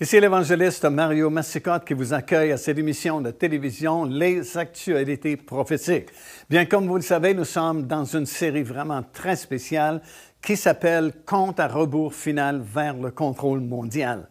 Ici l'évangéliste Mario Massicotte qui vous accueille à cette émission de télévision Les Actualités prophétiques. Bien, comme vous le savez, nous sommes dans une série vraiment très spéciale qui s'appelle « Compte à rebours final vers le contrôle mondial ».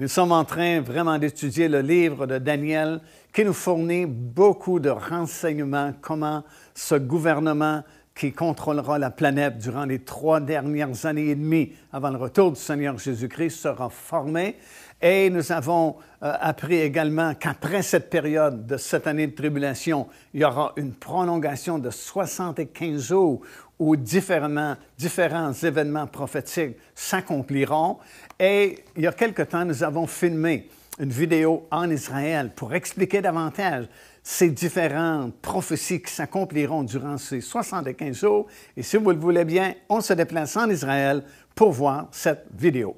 Nous sommes en train vraiment d'étudier le livre de Daniel qui nous fournit beaucoup de renseignements comment ce gouvernement qui contrôlera la planète durant les 3 dernières années et demie avant le retour du Seigneur Jésus-Christ sera formé. Et nous avons appris également qu'après cette période de 7 années de tribulation, il y aura une prolongation de 75 jours où différents événements prophétiques s'accompliront. Et il y a quelque temps, nous avons filmé une vidéo en Israël pour expliquer davantage ces différentes prophéties qui s'accompliront durant ces 75 jours. Et si vous le voulez bien, on se déplace en Israël pour voir cette vidéo.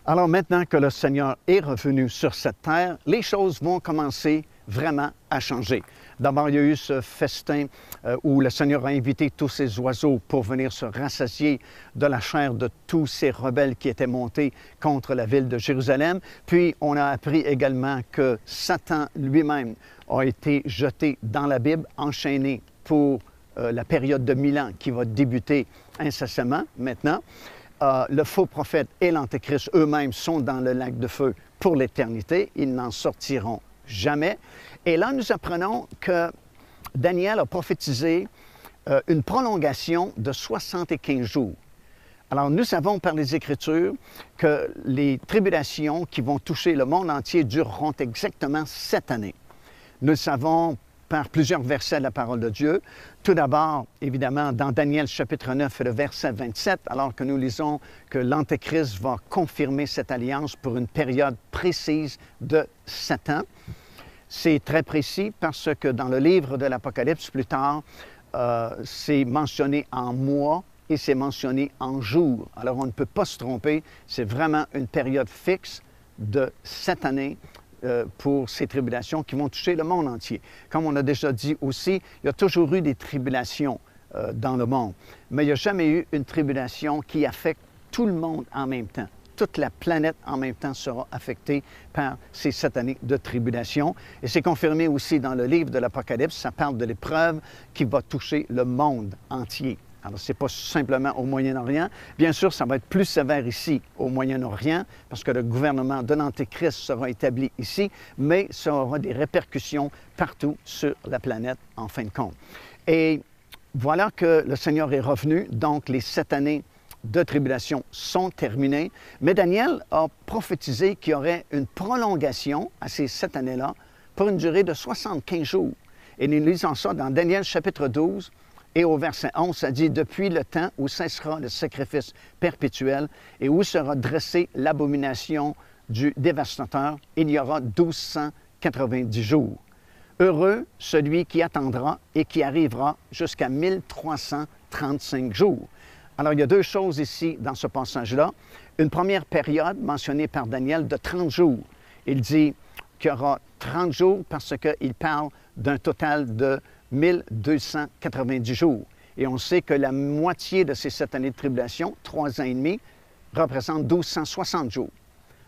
Alors maintenant que le Seigneur est revenu sur cette terre, les choses vont commencer vraiment à changer. D'abord, il y a eu ce festin où le Seigneur a invité tous ces oiseaux pour venir se rassasier de la chair de tous ces rebelles qui étaient montés contre la ville de Jérusalem. Puis, on a appris également que Satan lui-même a été jeté dans la Bible, enchaîné pour la période de 1000 ans qui va débuter incessamment maintenant. Le faux prophète et l'Antéchrist eux-mêmes sont dans le lac de feu pour l'éternité. Ils n'en sortiront jamais. Et là, nous apprenons que Daniel a prophétisé une prolongation de 75 jours. Alors, nous savons par les Écritures que les tribulations qui vont toucher le monde entier dureront exactement 7 années. Nous le savons par plusieurs versets de la parole de Dieu. Tout d'abord, évidemment, dans Daniel chapitre 9 et le verset 27, alors que nous lisons que l'Antéchrist va confirmer cette alliance pour une période précise de 7 ans. C'est très précis parce que dans le livre de l'Apocalypse, plus tard, c'est mentionné en mois et c'est mentionné en jours. Alors, on ne peut pas se tromper. C'est vraiment une période fixe de 7 années pour ces tribulations qui vont toucher le monde entier. Comme on a déjà dit aussi, il y a toujours eu des tribulations dans le monde, mais il n'y a jamais eu une tribulation qui affecte tout le monde en même temps. Toute la planète en même temps sera affectée par ces 7 années de tribulation. Et c'est confirmé aussi dans le livre de l'Apocalypse, ça parle de l'épreuve qui va toucher le monde entier. Alors, ce n'est pas simplement au Moyen-Orient. Bien sûr, ça va être plus sévère ici, au Moyen-Orient, parce que le gouvernement de l'Antéchrist sera établi ici, mais ça aura des répercussions partout sur la planète, en fin de compte. Et voilà que le Seigneur est revenu, donc les 7 années de tribulation sont terminées. Mais Daniel a prophétisé qu'il y aurait une prolongation à ces 7 années-là pour une durée de 75 jours. Et nous lisons ça dans Daniel chapitre 12, et au verset 11, ça dit « Depuis le temps où cessera le sacrifice perpétuel et où sera dressée l'abomination du dévastateur, il y aura 1290 jours. Heureux celui qui attendra et qui arrivera jusqu'à 1335 jours. » Alors, il y a 2 choses ici dans ce passage-là. Une première période mentionnée par Daniel de 30 jours. Il dit qu'il y aura 30 jours parce qu'il parle d'un total de 1290 jours. Et on sait que la moitié de ces 7 années de tribulation, 3 ans et demi, représente 1260 jours.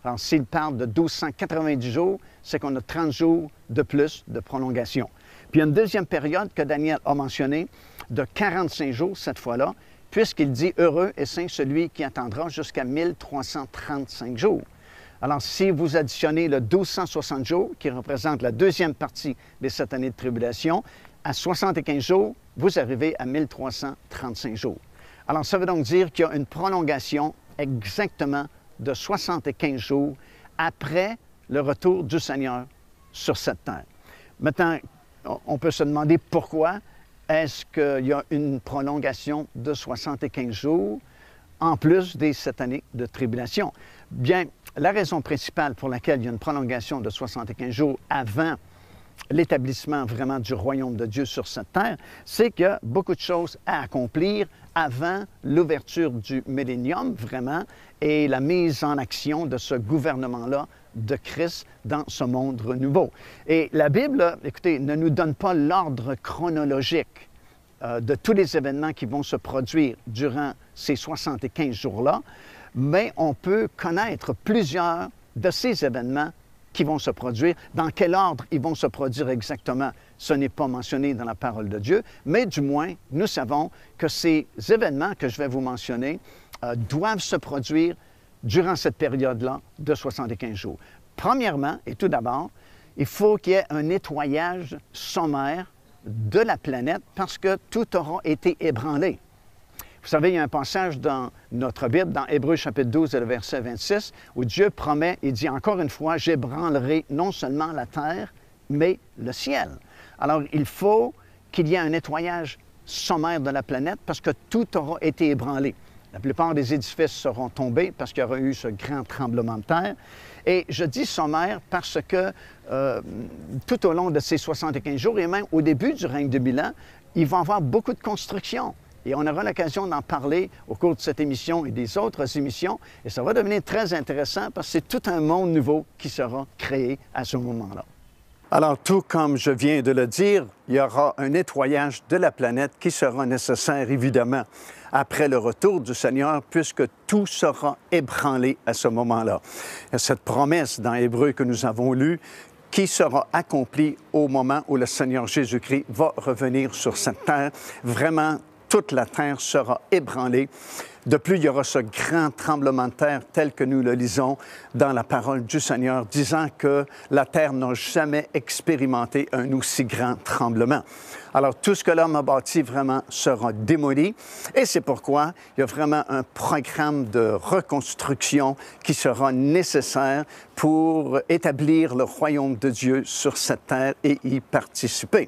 Alors, s'il parle de 1290 jours, c'est qu'on a 30 jours de plus de prolongation. Puis, il y a une deuxième période que Daniel a mentionnée, de 45 jours cette fois-là, puisqu'il dit « Heureux et saint celui qui attendra jusqu'à 1335 jours ». Alors, si vous additionnez le 1260 jours, qui représente la deuxième partie des 7 années de tribulation, à 75 jours, vous arrivez à 1335 jours. Alors, ça veut donc dire qu'il y a une prolongation exactement de 75 jours après le retour du Seigneur sur cette terre. Maintenant, on peut se demander pourquoi est-ce qu'il y a une prolongation de 75 jours en plus des 7 années de tribulation? Bien, la raison principale pour laquelle il y a une prolongation de 75 jours avant l'établissement vraiment du royaume de Dieu sur cette terre, c'est qu'il y a beaucoup de choses à accomplir avant l'ouverture du millénium, vraiment, et la mise en action de ce gouvernement-là de Christ dans ce monde nouveau. Et la Bible, écoutez, ne nous donne pas l'ordre chronologique de tous les événements qui vont se produire durant ces 75 jours-là, mais on peut connaître plusieurs de ces événements qui vont se produire. Dans quel ordre ils vont se produire exactement, ce n'est pas mentionné dans la parole de Dieu, mais du moins, nous savons que ces événements que je vais vous mentionner doivent se produire durant cette période-là de 75 jours. Premièrement, et tout d'abord, il faut qu'il y ait un nettoyage sommaire de la planète parce que tout aura été ébranlé. Vous savez, il y a un passage dans notre Bible, dans Hébreux chapitre 12 et le verset 26, où Dieu promet, il dit encore une fois, j'ébranlerai non seulement la terre, mais le ciel. Alors, il faut qu'il y ait un nettoyage sommaire de la planète parce que tout aura été ébranlé. La plupart des édifices seront tombés parce qu'il y aura eu ce grand tremblement de terre. Et je dis sommaire parce que tout au long de ces 75 jours, et même au début du règne de 1000 ans, il va y avoir beaucoup de construction. Et on aura l'occasion d'en parler au cours de cette émission et des autres émissions. Et ça va devenir très intéressant parce que c'est tout un monde nouveau qui sera créé à ce moment-là. Alors, tout comme je viens de le dire, il y aura un nettoyage de la planète qui sera nécessaire, évidemment, après le retour du Seigneur, puisque tout sera ébranlé à ce moment-là. Il y a cette promesse dans Hébreux que nous avons lue qui sera accomplie au moment où le Seigneur Jésus-Christ va revenir sur cette terre. Vraiment, toute la terre sera ébranlée. De plus, il y aura ce grand tremblement de terre tel que nous le lisons dans la parole du Seigneur, disant que la terre n'a jamais expérimenté un aussi grand tremblement. Alors, tout ce que l'homme a bâti vraiment sera démoli et c'est pourquoi il y a vraiment un programme de reconstruction qui sera nécessaire pour établir le royaume de Dieu sur cette terre et y participer.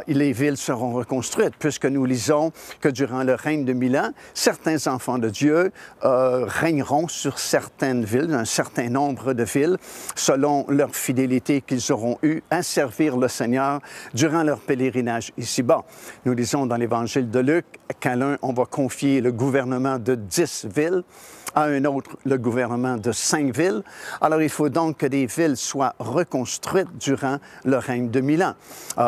Les villes seront reconstruites puisque nous lisons que durant le règne de 1000 ans, certains enfants de Dieu régneront sur certaines villes, un certain nombre de villes, selon leur fidélité qu'ils auront eue à servir le Seigneur durant leur pèlerinage ici-bas. Nous lisons dans l'Évangile de Luc qu'à l'un, on va confier le gouvernement de 10 villes, à un autre le gouvernement de 5 villes. Alors, il faut donc que des villes soient reconstruites durant le règne de 1000 ans.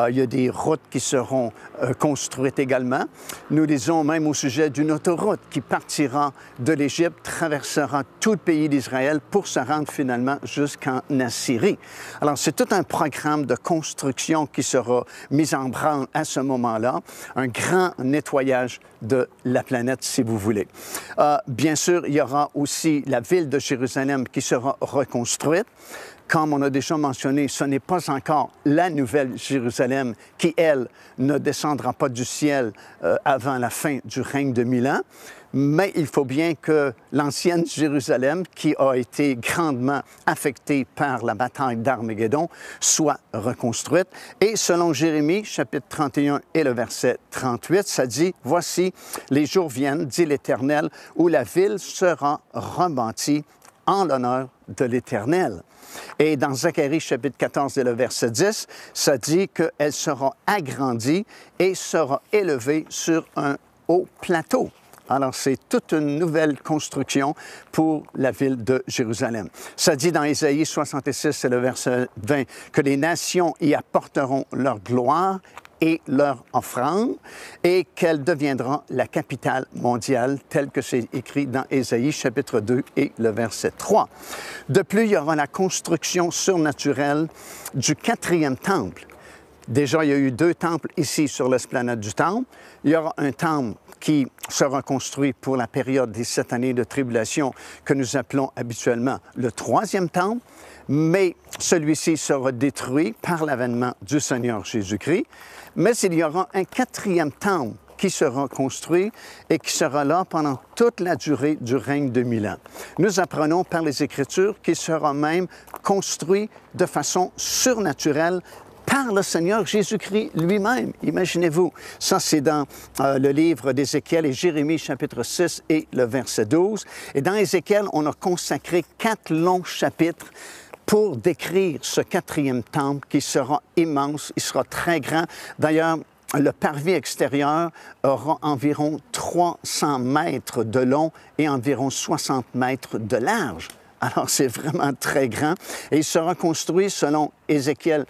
Il y a des routes qui seront construites également. Nous lisons même au sujet d'une autoroute qui partira de l'Égypte, traversera tout le pays d'Israël pour se rendre finalement jusqu'en Assyrie. Alors, c'est tout un programme de construction qui sera mis en branle à ce moment-là, un grand nettoyage de la planète, si vous voulez. Bien sûr, il y aura aussi la ville de Jérusalem qui sera reconstruite. Comme on a déjà mentionné, ce n'est pas encore la nouvelle Jérusalem qui, elle, ne descendra pas du ciel avant la fin du règne de 1000 ans. Mais il faut bien que l'ancienne Jérusalem, qui a été grandement affectée par la bataille d'Armageddon, soit reconstruite. Et selon Jérémie, chapitre 31 et le verset 38, ça dit « Voici, les jours viennent, dit l'Éternel, où la ville sera rebâtie en l'honneur de l'Éternel. » Et dans Zacharie, chapitre 14 et le verset 10, ça dit qu'elle sera agrandie et sera élevée sur un haut plateau. Alors, c'est toute une nouvelle construction pour la ville de Jérusalem. Ça dit dans Ésaïe 66 et le verset 20 que les nations y apporteront leur gloire et leur offrande et qu'elle deviendra la capitale mondiale, tel que c'est écrit dans Ésaïe chapitre 2 et le verset 3. De plus, il y aura la construction surnaturelle du 4e temple. Déjà, il y a eu 2 temples ici sur l'esplanade du Temple. Il y aura un temple qui sera construit pour la période des 7 années de tribulation que nous appelons habituellement le 3e temple, mais celui-ci sera détruit par l'avènement du Seigneur Jésus-Christ. Mais il y aura un 4e temple qui sera construit et qui sera là pendant toute la durée du règne de 1000 ans. Nous apprenons par les Écritures qu'il sera même construit de façon surnaturelle par le Seigneur Jésus-Christ lui-même. Imaginez-vous, ça c'est dans le livre d'Ézéchiel et Jérémie, chapitre 6 et le verset 12. Et dans Ézéchiel, on a consacré 4 longs chapitres pour décrire ce quatrième temple qui sera immense, il sera très grand. D'ailleurs, le parvis extérieur aura environ 300 mètres de long et environ 60 mètres de large. Alors, c'est vraiment très grand. Et il sera construit, selon Ézéchiel,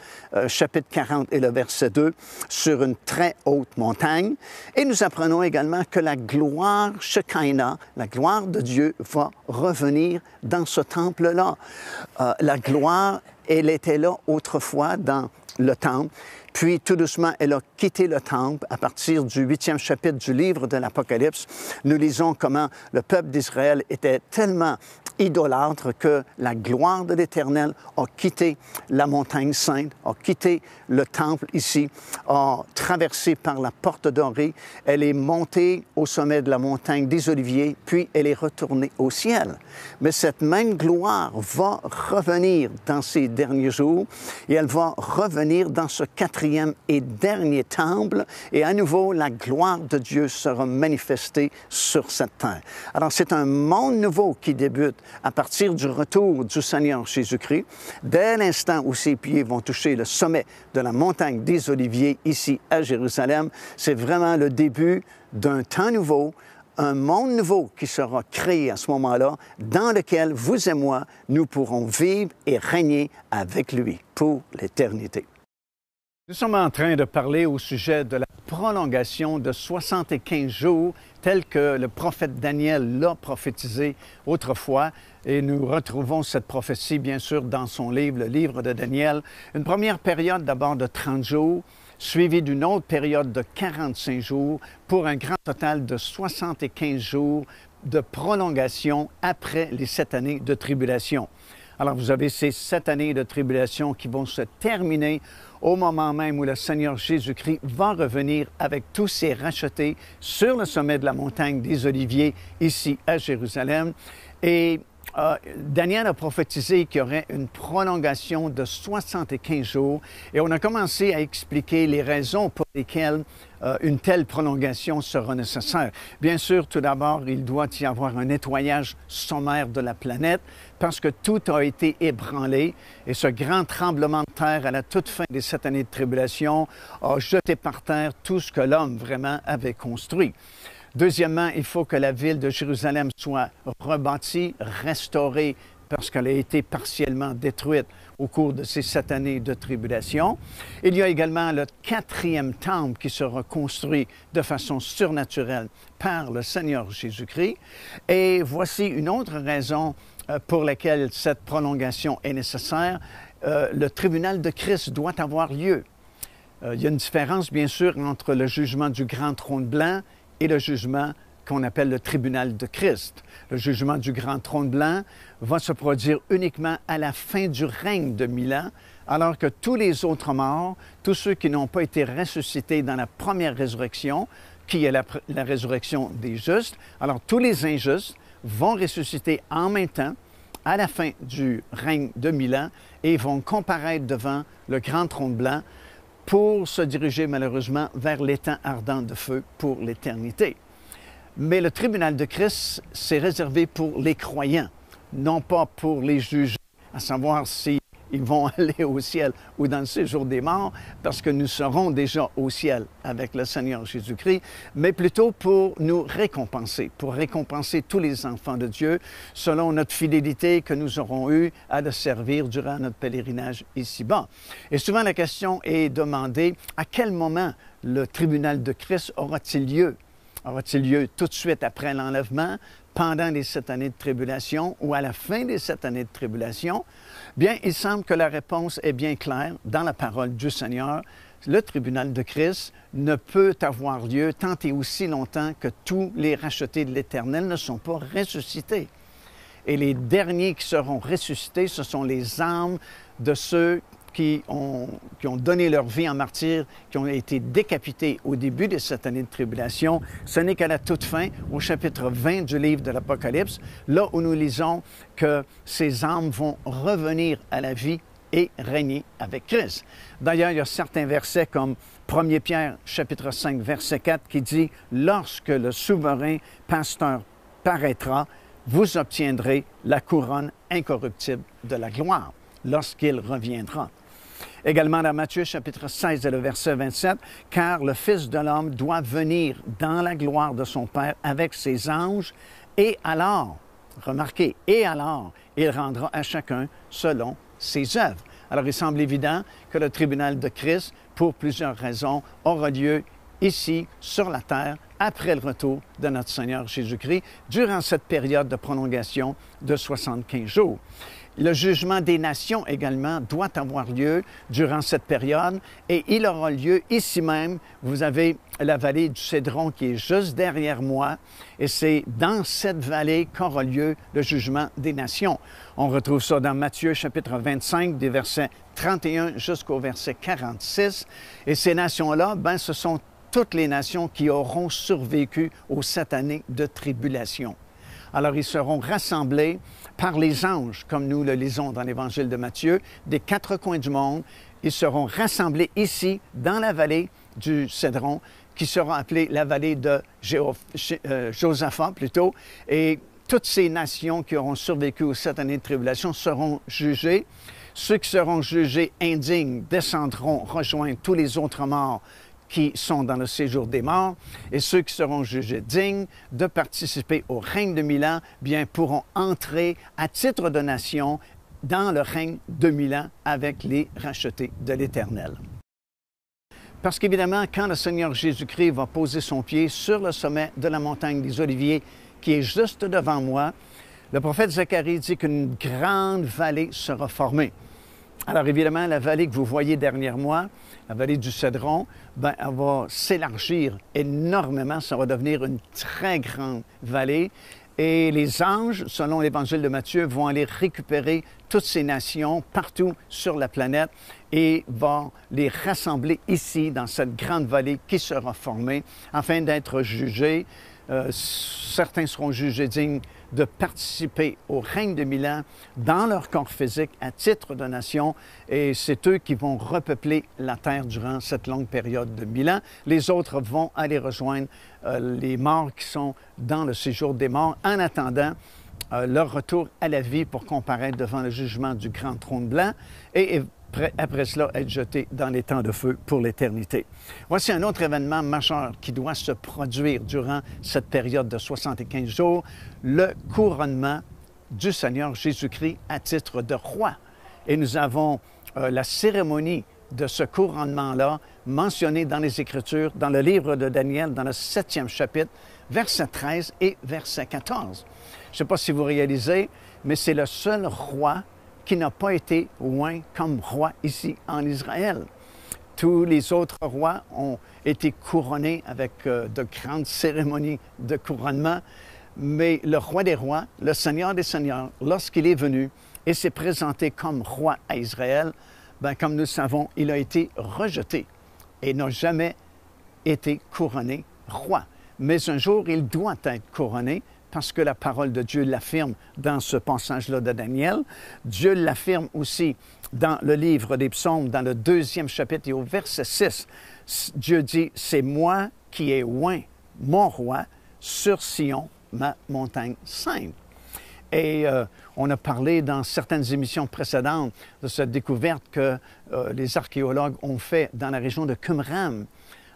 chapitre 40 et le verset 2, sur une très haute montagne. Et nous apprenons également que la gloire Shekinah, la gloire de Dieu, va revenir dans ce temple-là. La gloire, elle était là autrefois dans le temple. Puis, tout doucement, elle a quitté le temple. À partir du 8e chapitre du livre de l'Apocalypse, nous lisons comment le peuple d'Israël était tellement idolâtre que la gloire de l'Éternel a quitté la montagne sainte, a quitté le temple ici, a traversé par la porte dorée. Elle est montée au sommet de la montagne des Oliviers, puis elle est retournée au ciel. Mais cette même gloire va revenir dans ces derniers jours et elle va revenir dans ce quatrième et dernier temple et à nouveau la gloire de Dieu sera manifestée sur cette terre. Alors c'est un monde nouveau qui débute à partir du retour du Seigneur Jésus-Christ. Dès l'instant où ses pieds vont toucher le sommet de la montagne des Oliviers ici à Jérusalem, c'est vraiment le début d'un temps nouveau, un monde nouveau qui sera créé à ce moment-là, dans lequel vous et moi, nous pourrons vivre et régner avec lui pour l'éternité. Nous sommes en train de parler au sujet de la prolongation de 75 jours, tel que le prophète Daniel l'a prophétisé autrefois. Et nous retrouvons cette prophétie, bien sûr, dans son livre, le livre de Daniel. Une première période d'abord de 30 jours, suivie d'une autre période de 45 jours, pour un grand total de 75 jours de prolongation après les 7 années de tribulation. Alors, vous avez ces 7 années de tribulation qui vont se terminer au moment même où le Seigneur Jésus-Christ va revenir avec tous ses rachetés sur le sommet de la montagne des Oliviers, ici à Jérusalem. Et Daniel a prophétisé qu'il y aurait une prolongation de 75 jours et on a commencé à expliquer les raisons pour lesquelles une telle prolongation sera nécessaire. Bien sûr, tout d'abord, il doit y avoir un nettoyage sommaire de la planète parce que tout a été ébranlé et ce grand tremblement de terre à la toute fin des 7 années de tribulation a jeté par terre tout ce que l'homme vraiment avait construit. Deuxièmement, il faut que la ville de Jérusalem soit rebâtie, restaurée, parce qu'elle a été partiellement détruite au cours de ces 7 années de tribulation. Il y a également le 4e temple qui sera construit de façon surnaturelle par le Seigneur Jésus-Christ. Et voici une autre raison pour laquelle cette prolongation est nécessaire. Le tribunal de Christ doit avoir lieu. Il y a une différence, bien sûr, entre le jugement du grand trône blanc et le jugement qu'on appelle le tribunal de Christ. Le jugement du grand trône blanc va se produire uniquement à la fin du règne de 1000 ans, alors que tous les autres morts, tous ceux qui n'ont pas été ressuscités dans la première résurrection, qui est la résurrection des justes, alors tous les injustes vont ressusciter en même temps à la fin du règne de 1000 ans et vont comparaître devant le grand trône blanc pour se diriger malheureusement vers l'étang ardent de feu pour l'éternité. Mais le tribunal de Christ, c'est réservé pour les croyants, non pas pour les juges, à savoir s'ils vont aller au ciel ou dans le séjour des morts, parce que nous serons déjà au ciel avec le Seigneur Jésus-Christ, mais plutôt pour nous récompenser, pour récompenser tous les enfants de Dieu selon notre fidélité que nous aurons eue à le servir durant notre pèlerinage ici-bas. Et souvent la question est demandée, à quel moment le tribunal de Christ aura-t-il lieu? Aura-t-il lieu tout de suite après l'enlèvement, pendant les 7 années de tribulation ou à la fin des 7 années de tribulation? Bien, il semble que la réponse est bien claire dans la parole du Seigneur. Le tribunal de Christ ne peut avoir lieu tant et aussi longtemps que tous les rachetés de l'Éternel ne sont pas ressuscités. Et les derniers qui seront ressuscités, ce sont les âmes de ceux qui ont donné leur vie en martyr, qui ont été décapités au début de cette année de tribulation. Ce n'est qu'à la toute fin, au chapitre 20 du livre de l'Apocalypse, là où nous lisons que ces âmes vont revenir à la vie et régner avec Christ. D'ailleurs, il y a certains versets comme 1 Pierre, chapitre 5, verset 4, qui dit « Lorsque le souverain pasteur paraîtra, vous obtiendrez la couronne incorruptible de la gloire. » lorsqu'il reviendra. Également dans Matthieu chapitre 16 et le verset 27, « Car le Fils de l'homme doit venir dans la gloire de son Père avec ses anges, et alors, remarquez, et alors, il rendra à chacun selon ses œuvres. » Alors, il semble évident que le tribunal de Christ, pour plusieurs raisons, aura lieu ici, sur la terre, après le retour de notre Seigneur Jésus-Christ, durant cette période de prolongation de 75 jours. Le jugement des nations également doit avoir lieu durant cette période et il aura lieu ici même. Vous avez la vallée du Cédron qui est juste derrière moi et c'est dans cette vallée qu'aura lieu le jugement des nations. On retrouve ça dans Matthieu chapitre 25 des versets 31 jusqu'au verset 46 et ces nations-là, ce sont toutes les nations qui auront survécu aux 7 années de tribulation. Alors, ils seront rassemblés par les anges, comme nous le lisons dans l'Évangile de Matthieu, des 4 coins du monde. Ils seront rassemblés ici, dans la vallée du Cédron, qui sera appelée la vallée de Josaphat, plutôt. Et toutes ces nations qui auront survécu aux 7 années de tribulation seront jugées. Ceux qui seront jugés indignes descendront rejoindre tous les autres morts qui sont dans le séjour des morts, et ceux qui seront jugés dignes de participer au règne de 1000 ans, pourront entrer à titre de nation dans le règne de 1000 ans avec les rachetés de l'Éternel. Parce qu'évidemment, quand le Seigneur Jésus-Christ va poser son pied sur le sommet de la montagne des Oliviers, qui est juste devant moi, le prophète Zacharie dit qu'une grande vallée sera formée. Alors évidemment, la vallée que vous voyez derrière moi, la vallée du Cédron, elle va s'élargir énormément, ça va devenir une très grande vallée. Et les anges, selon l'Évangile de Matthieu, vont aller récupérer toutes ces nations partout sur la planète et vont les rassembler ici, dans cette grande vallée qui sera formée, afin d'être jugés. Certains seront jugés dignes de participer au règne de 1000 ans dans leur corps physique à titre de nation et c'est eux qui vont repeupler la terre durant cette longue période de 1000 ans. Les autres vont aller rejoindre les morts qui sont dans le séjour des morts en attendant leur retour à la vie pour comparaître devant le jugement du grand trône blanc et après cela être jeté dans les temps de feu pour l'éternité. Voici un autre événement majeur qui doit se produire durant cette période de 75 jours, le couronnement du Seigneur Jésus-Christ à titre de roi. Et nous avons la cérémonie de ce couronnement-là mentionnée dans les Écritures, dans le livre de Daniel, dans le 7e chapitre, verset 13 et verset 14. Je ne sais pas si vous réalisez, mais c'est le seul roi qui n'a pas été oint comme roi ici en Israël. Tous les autres rois ont été couronnés avec de grandes cérémonies de couronnement, mais le roi des rois, le Seigneur des seigneurs, lorsqu'il est venu et s'est présenté comme roi à Israël, comme nous le savons, il a été rejeté et n'a jamais été couronné roi. Mais un jour, il doit être couronné parce que la parole de Dieu l'affirme dans ce passage-là de Daniel. Dieu l'affirme aussi dans le livre des Psaumes, dans le 2e chapitre et au verset 6. Dieu dit, « C'est moi qui ai oint mon roi sur Sion, ma montagne sainte. » Et on a parlé dans certaines émissions précédentes de cette découverte que les archéologues ont fait dans la région de Qumran.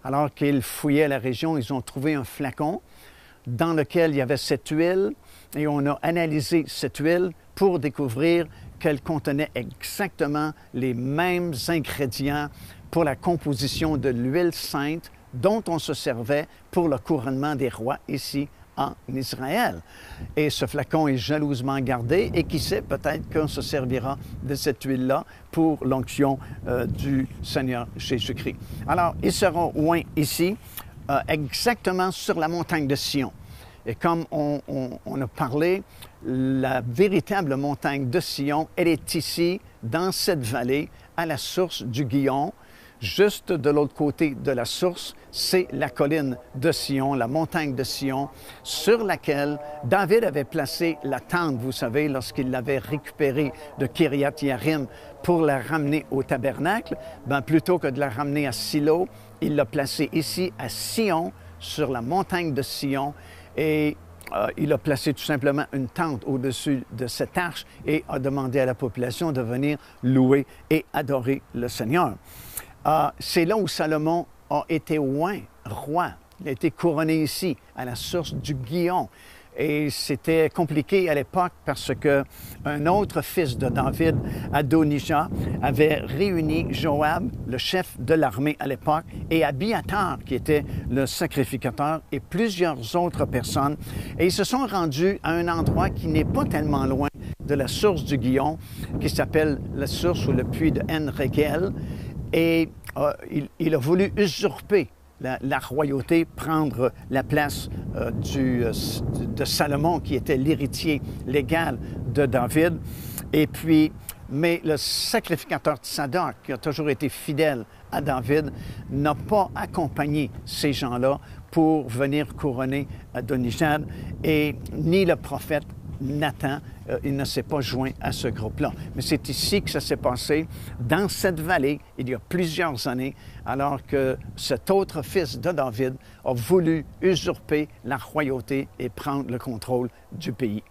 Alors qu'ils fouillaient la région, ils ont trouvé un flacon dans lequel il y avait cette huile et on a analysé cette huile pour découvrir qu'elle contenait exactement les mêmes ingrédients pour la composition de l'huile sainte dont on se servait pour le couronnement des rois ici en Israël. Et ce flacon est jalousement gardé et qui sait, peut-être qu'on se servira de cette huile-là pour l'onction du Seigneur Jésus-Christ. Alors, ils seront oints ici, exactement sur la montagne de Sion. Et comme on a parlé, la véritable montagne de Sion, elle est ici, dans cette vallée, à la source du Gihon. Juste de l'autre côté de la source, c'est la colline de Sion, la montagne de Sion, sur laquelle David avait placé la tente, vous savez, lorsqu'il l'avait récupérée de Kiriath-Yearim pour la ramener au tabernacle. Plutôt que de la ramener à Silo, il l'a placée ici, à Sion, sur la montagne de Sion. Et il a placé tout simplement une tente au-dessus de cette arche et a demandé à la population de venir louer et adorer le Seigneur. C'est là où Salomon a été oint roi. Il a été couronné ici, à la source du Gihon. Et c'était compliqué à l'époque parce qu'un autre fils de David, Adonijah, avait réuni Joab, le chef de l'armée à l'époque, et Abiathar, qui était le sacrificateur, et plusieurs autres personnes. Et ils se sont rendus à un endroit qui n'est pas tellement loin de la source du Gihon, qui s'appelle la source ou le puits de En-Régel. Et il a voulu usurper la royauté, prendre la place de Salomon, qui était l'héritier légal de David. Et puis, mais le sacrificateur Tsadok, qui a toujours été fidèle à David, n'a pas accompagné ces gens-là pour venir couronner Adonijah, et ni le prophète Nathan, il ne s'est pas joint à ce groupe-là. Mais c'est ici que ça s'est passé, dans cette vallée, il y a plusieurs années, alors que cet autre fils de David a voulu usurper la royauté et prendre le contrôle du pays.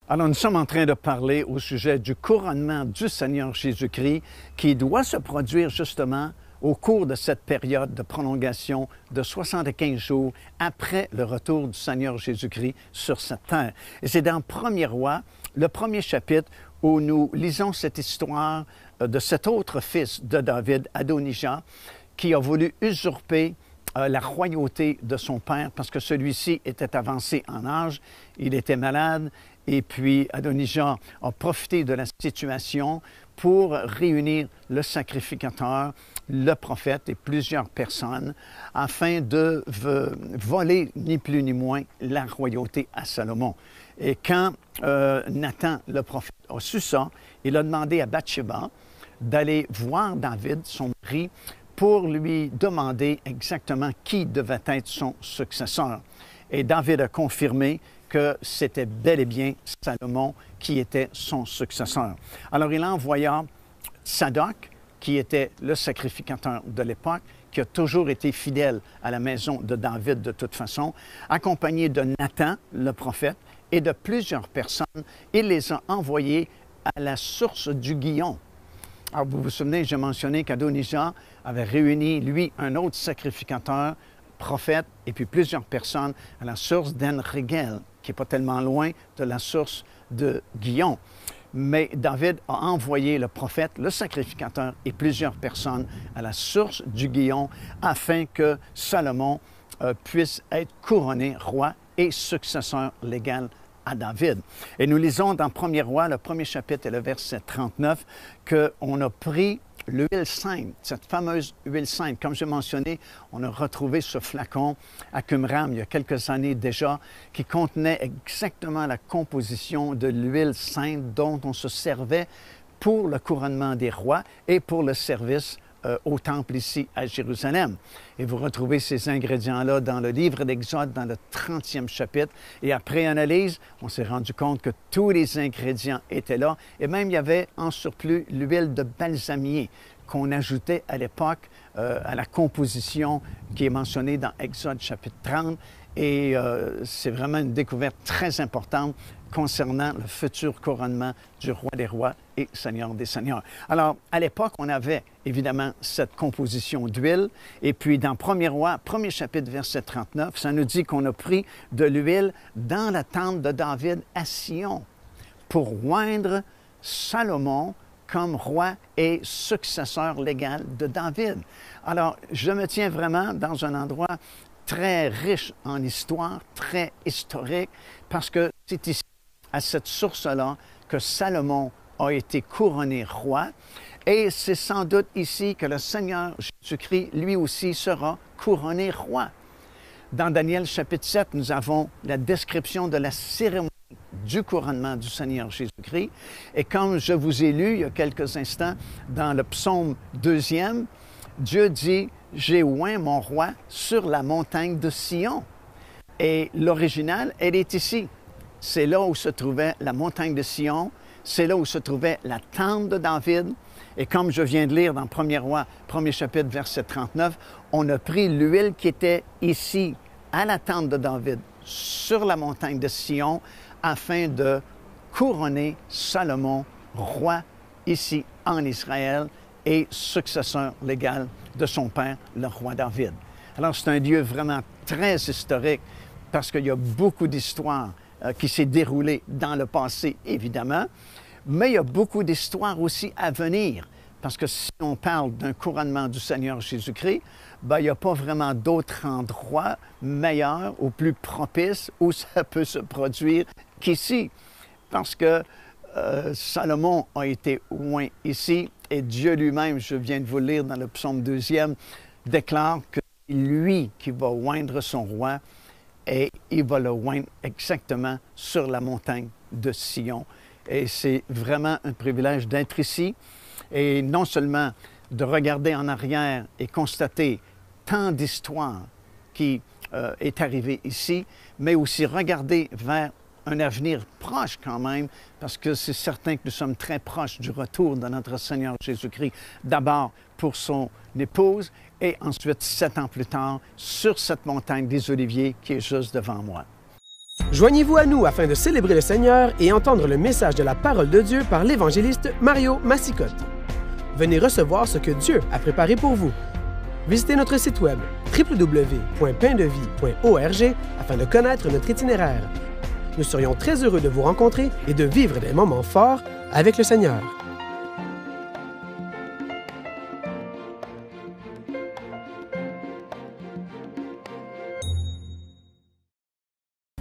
Alors, nous sommes en train de parler au sujet du couronnement du Seigneur Jésus-Christ qui doit se produire justement au cours de cette période de prolongation de 75 jours après le retour du Seigneur Jésus-Christ sur cette terre. Et c'est dans 1er Roi, le premier chapitre, où nous lisons cette histoire de cet autre fils de David, Adonijah, qui a voulu usurper la royauté de son père parce que celui-ci était avancé en âge, il était malade, et puis Adonijah a profité de la situation pour réunir le sacrificateur, le prophète et plusieurs personnes afin de voler ni plus ni moins la royauté à Salomon. Et quand Nathan, le prophète, a su ça, il a demandé à Bathsheba d'aller voir David, son mari, pour lui demander exactement qui devait être son successeur. Et David a confirmé que c'était bel et bien Salomon qui était son successeur. Alors il envoya Tsadok, qui était le sacrificateur de l'époque, qui a toujours été fidèle à la maison de David de toute façon, accompagné de Nathan, le prophète, et de plusieurs personnes. Il les a envoyés à la source du Gihon. Alors, vous vous souvenez, j'ai mentionné qu'Adonijah avait réuni, lui, un autre sacrificateur, prophète, et puis plusieurs personnes à la source d'En-Régel, qui n'est pas tellement loin de la source de Gihon. Mais David a envoyé le prophète, le sacrificateur et plusieurs personnes à la source du Gihon afin que Salomon puisse être couronné roi et successeur légal à David. Et nous lisons dans 1er Roi, le premier chapitre et le verset 39, qu'on a pris l'huile sainte, cette fameuse huile sainte. Comme j'ai mentionné, on a retrouvé ce flacon à Qumran il y a quelques années déjà, qui contenait exactement la composition de l'huile sainte dont on se servait pour le couronnement des rois et pour le service au temple ici à Jérusalem. Et vous retrouvez ces ingrédients-là dans le livre d'Exode, dans le 30e chapitre. Et après analyse, on s'est rendu compte que tous les ingrédients étaient là. Et même, il y avait en surplus l'huile de balsamier qu'on ajoutait à l'époque à la composition qui est mentionnée dans Exode chapitre 30. Et c'est vraiment une découverte très importante concernant le futur couronnement du roi des rois et seigneur des seigneurs. Alors, à l'époque, on avait évidemment cette composition d'huile. Et puis, dans 1er Roi, premier chapitre, verset 39, ça nous dit qu'on a pris de l'huile dans la tente de David à Sion pour oindre Salomon comme roi et successeur légal de David. Alors, je me tiens vraiment dans un endroit très riche en histoire, très historique, parce que c'est ici, à cette source-là, que Salomon a été couronné roi. Et c'est sans doute ici que le Seigneur Jésus-Christ, lui aussi, sera couronné roi. Dans Daniel chapitre 7, nous avons la description de la cérémonie du couronnement du Seigneur Jésus-Christ. Et comme je vous ai lu il y a quelques instants dans le psaume 2e, Dieu dit « J'ai oint mon roi sur la montagne de Sion ». Et l'original, elle est ici. C'est là où se trouvait la montagne de Sion, c'est là où se trouvait la tente de David. Et comme je viens de lire dans 1er Roi, premier chapitre, verset 39, on a pris l'huile qui était ici, à la tente de David, sur la montagne de Sion afin de couronner Salomon, roi ici en Israël et successeur légal de son père, le roi David. Alors c'est un lieu vraiment très historique parce qu'il y a beaucoup d'histoires qui s'est déroulée dans le passé, évidemment, mais il y a beaucoup d'histoires aussi à venir. Parce que si on parle d'un couronnement du Seigneur Jésus-Christ, ben, il n'y a pas vraiment d'autre endroit meilleur ou plus propice où ça peut se produire qu'ici. Parce que Salomon a été oint ici et Dieu lui-même, je viens de vous le lire dans le psaume 2e, déclare que c'est lui qui va oindre son roi et il va le oindre exactement sur la montagne de Sion. Et c'est vraiment un privilège d'être ici. Et non seulement de regarder en arrière et constater tant d'histoires qui est arrivée ici, mais aussi regarder vers un avenir proche quand même, parce que c'est certain que nous sommes très proches du retour de notre Seigneur Jésus-Christ, d'abord pour son épouse et ensuite 7 ans plus tard sur cette montagne des Oliviers qui est juste devant moi. Joignez-vous à nous afin de célébrer le Seigneur et entendre le message de la parole de Dieu par l'évangéliste Mario Massicotte. Venez recevoir ce que Dieu a préparé pour vous. Visitez notre site web www.paindevie.org afin de connaître notre itinéraire. Nous serions très heureux de vous rencontrer et de vivre des moments forts avec le Seigneur.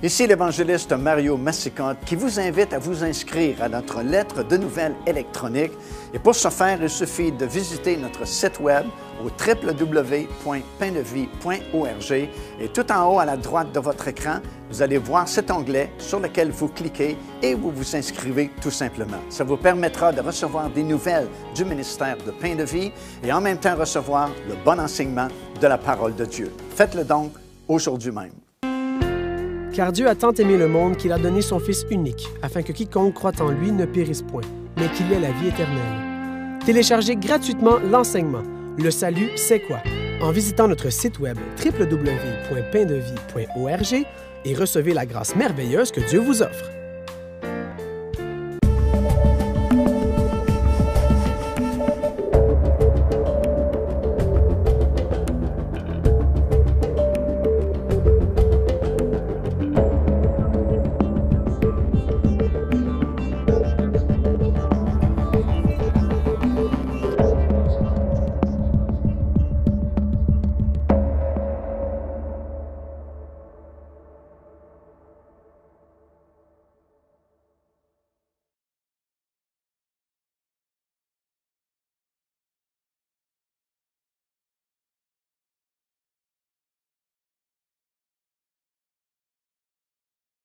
Ici l'évangéliste Mario Massicotte qui vous invite à vous inscrire à notre lettre de nouvelles électronique. Et pour ce faire, il suffit de visiter notre site web au www.paindevie.org et tout en haut à la droite de votre écran, vous allez voir cet onglet sur lequel vous cliquez et vous vous inscrivez tout simplement. Ça vous permettra de recevoir des nouvelles du ministère de Pain de Vie et en même temps recevoir le bon enseignement de la parole de Dieu. Faites-le donc aujourd'hui même. Car Dieu a tant aimé le monde qu'il a donné son Fils unique, afin que quiconque croit en lui ne périsse point, mais qu'il ait la vie éternelle. Téléchargez gratuitement l'enseignement « Le salut, c'est quoi ?» en visitant notre site web www.paindevie.org et recevez la grâce merveilleuse que Dieu vous offre.